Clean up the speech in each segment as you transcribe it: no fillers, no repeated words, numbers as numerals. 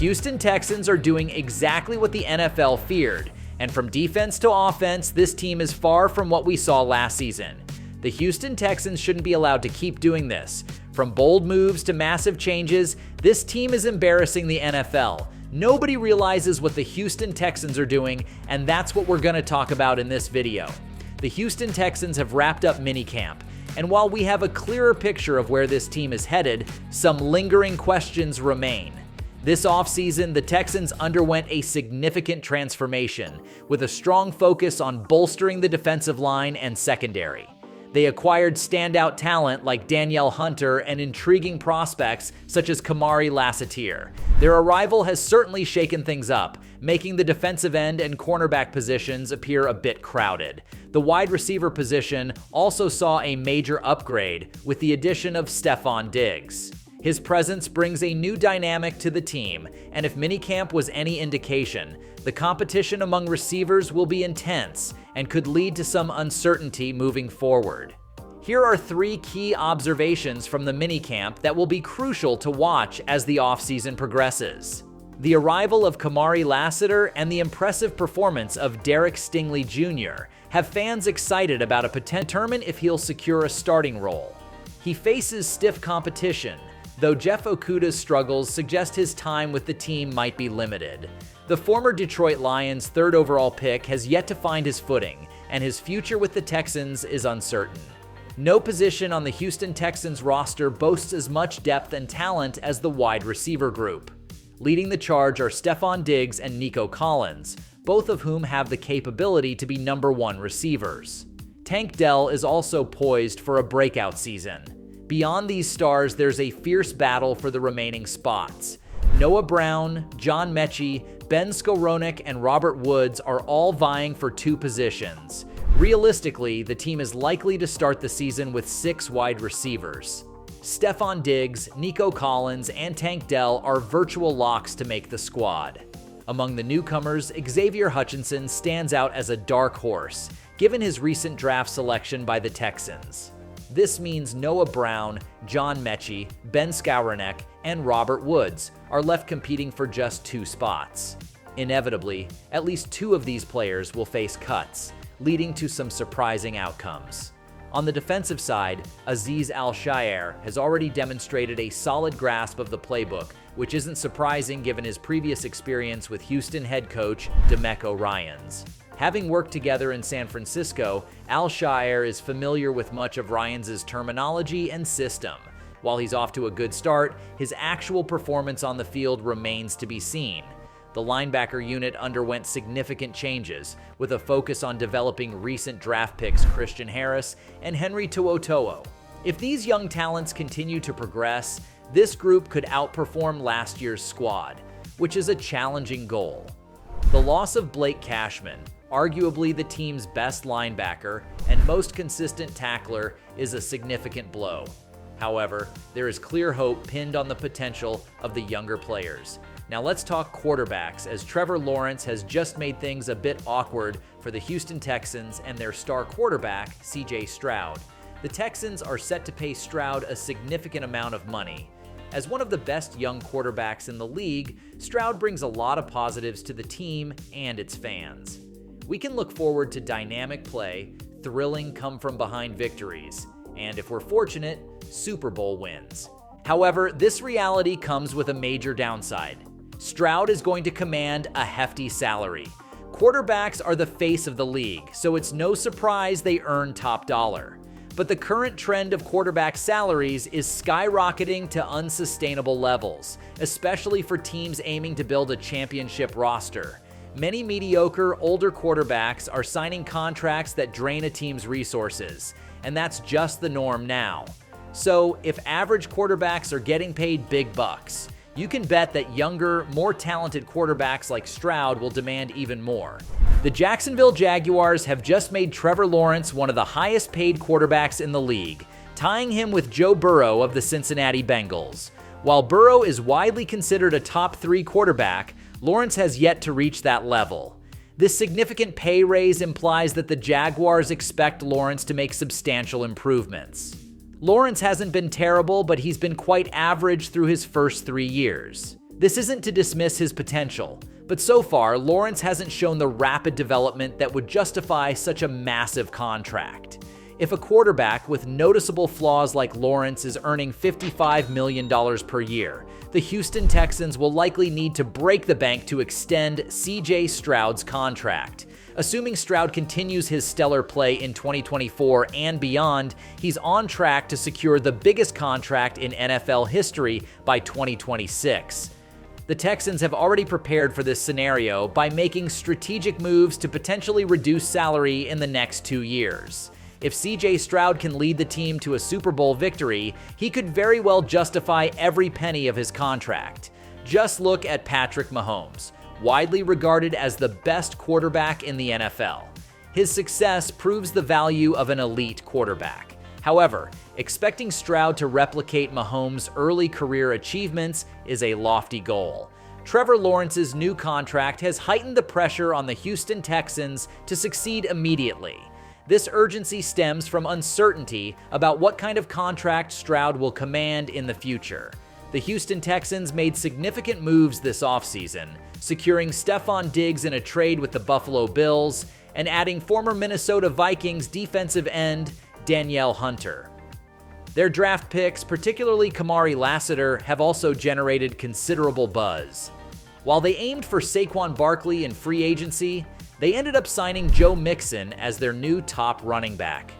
Houston Texans are doing exactly what the NFL feared, and from defense to offense, this team is far from what we saw last season. The Houston Texans shouldn't be allowed to keep doing this. From bold moves to massive changes, this team is embarrassing the NFL. Nobody realizes what the Houston Texans are doing, and that's what we're going to talk about in this video. The Houston Texans have wrapped up minicamp, and while we have a clearer picture of where this team is headed, some lingering questions remain. This offseason, the Texans underwent a significant transformation, with a strong focus on bolstering the defensive line and secondary. They acquired standout talent like Danielle Hunter and intriguing prospects such as Kamari Lassiter. Their arrival has certainly shaken things up, making the defensive end and cornerback positions appear a bit crowded. The wide receiver position also saw a major upgrade with the addition of Stefon Diggs. His presence brings a new dynamic to the team, and if minicamp was any indication, the competition among receivers will be intense and could lead to some uncertainty moving forward. Here are 3 key observations from the minicamp that will be crucial to watch as the offseason progresses. The arrival of Kamari Lassiter and the impressive performance of Derek Stingley Jr. have fans excited about a potential determine if he'll secure a starting role. He faces stiff competition, though Jeff Okudah's struggles suggest his time with the team might be limited. The former Detroit Lions' 3rd overall pick has yet to find his footing, and his future with the Texans is uncertain. No position on the Houston Texans roster boasts as much depth and talent as the wide receiver group. Leading the charge are Stefon Diggs and Nico Collins, both of whom have the capability to be number 1 receivers. Tank Dell is also poised for a breakout season. Beyond these stars, there's a fierce battle for the remaining spots. Noah Brown, John Mechie, Ben Skowronek, and Robert Woods are all vying for 2 positions. Realistically, the team is likely to start the season with 6 wide receivers. Stefon Diggs, Nico Collins, and Tank Dell are virtual locks to make the squad. Among the newcomers, Xavier Hutchinson stands out as a dark horse, given his recent draft selection by the Texans. This means Noah Brown, John Mechie, Ben Skowronek, and Robert Woods are left competing for just 2 spots. Inevitably, at least 2 of these players will face cuts, leading to some surprising outcomes. On the defensive side, Azeez Al-Shaair has already demonstrated a solid grasp of the playbook, which isn't surprising given his previous experience with Houston head coach DeMeco Ryans. Having worked together in San Francisco, Al-Shaair is familiar with much of Ryans' terminology and system. While he's off to a good start, his actual performance on the field remains to be seen. The linebacker unit underwent significant changes, with a focus on developing recent draft picks Christian Harris and Henry To'oTo'o. If these young talents continue to progress, this group could outperform last year's squad, which is a challenging goal. The loss of Blake Cashman, arguably the team's best linebacker and most consistent tackler, is a significant blow. However, there is clear hope pinned on the potential of the younger players. Now let's talk quarterbacks, as Trevor Lawrence has just made things a bit awkward for the Houston Texans and their star quarterback, CJ Stroud. The Texans are set to pay Stroud a significant amount of money. As one of the best young quarterbacks in the league, Stroud brings a lot of positives to the team and its fans. We can look forward to dynamic play, thrilling come-from-behind victories, and if we're fortunate, Super Bowl wins. However, this reality comes with a major downside. Stroud is going to command a hefty salary. Quarterbacks are the face of the league, so it's no surprise they earn top dollar. But the current trend of quarterback salaries is skyrocketing to unsustainable levels, especially for teams aiming to build a championship roster. Many mediocre, older quarterbacks are signing contracts that drain a team's resources, and that's just the norm now. So, if average quarterbacks are getting paid big bucks, you can bet that younger, more talented quarterbacks like Stroud will demand even more. The Jacksonville Jaguars have just made Trevor Lawrence one of the highest paid quarterbacks in the league, tying him with Joe Burrow of the Cincinnati Bengals. While Burrow is widely considered a top 3 quarterback, Lawrence has yet to reach that level. This significant pay raise implies that the Jaguars expect Lawrence to make substantial improvements. Lawrence hasn't been terrible, but he's been quite average through his first 3 years. This isn't to dismiss his potential, but so far, Lawrence hasn't shown the rapid development that would justify such a massive contract. If a quarterback with noticeable flaws like Lawrence is earning $55 million per year, the Houston Texans will likely need to break the bank to extend C.J. Stroud's contract. Assuming Stroud continues his stellar play in 2024 and beyond, he's on track to secure the biggest contract in NFL history by 2026. The Texans have already prepared for this scenario by making strategic moves to potentially reduce salary in the next 2 years. If C.J. Stroud can lead the team to a Super Bowl victory, he could very well justify every penny of his contract. Just look at Patrick Mahomes, widely regarded as the best quarterback in the NFL. His success proves the value of an elite quarterback. However, expecting Stroud to replicate Mahomes' early career achievements is a lofty goal. Trevor Lawrence's new contract has heightened the pressure on the Houston Texans to succeed immediately. This urgency stems from uncertainty about what kind of contract Stroud will command in the future. The Houston Texans made significant moves this offseason, securing Stefon Diggs in a trade with the Buffalo Bills and adding former Minnesota Vikings defensive end Danielle Hunter. Their draft picks, particularly Kamari Lassiter, have also generated considerable buzz. While they aimed for Saquon Barkley in free agency, they ended up signing Joe Mixon as their new top running back.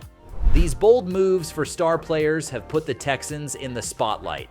These bold moves for star players have put the Texans in the spotlight.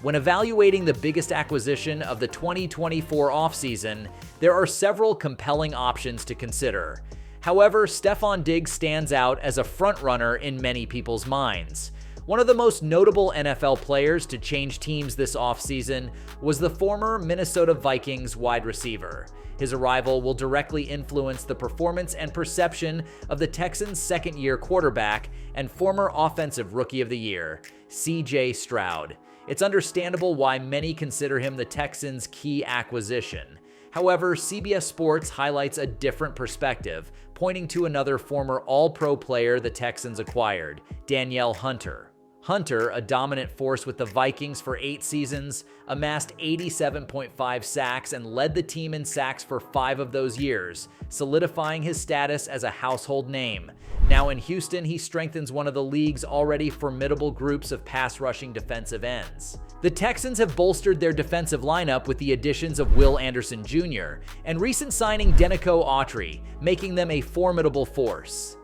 When evaluating the biggest acquisition of the 2024 offseason, there are several compelling options to consider. However, Stefon Diggs stands out as a frontrunner in many people's minds. One of the most notable NFL players to change teams this offseason was the former Minnesota Vikings wide receiver. His arrival will directly influence the performance and perception of the Texans' second-year quarterback and former Offensive Rookie of the Year, C.J. Stroud. It's understandable why many consider him the Texans' key acquisition. However, CBS Sports highlights a different perspective, pointing to another former All-Pro player the Texans acquired, Danielle Hunter. Hunter, a dominant force with the Vikings for 8 seasons, amassed 87.5 sacks and led the team in sacks for 5 of those years, solidifying his status as a household name. Now in Houston, he strengthens one of the league's already formidable groups of pass-rushing defensive ends. The Texans have bolstered their defensive lineup with the additions of Will Anderson Jr. and recent signing Denico Autry, making them a formidable force.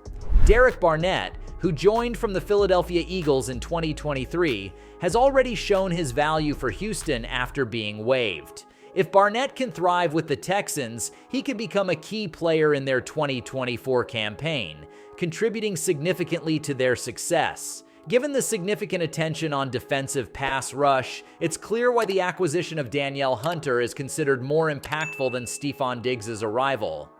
Derek Barnett, who joined from the Philadelphia Eagles in 2023, has already shown his value for Houston after being waived. If Barnett can thrive with the Texans, he could become a key player in their 2024 campaign, contributing significantly to their success. Given the significant attention on defensive pass rush, it's clear why the acquisition of Danielle Hunter is considered more impactful than Stefon Diggs' arrival.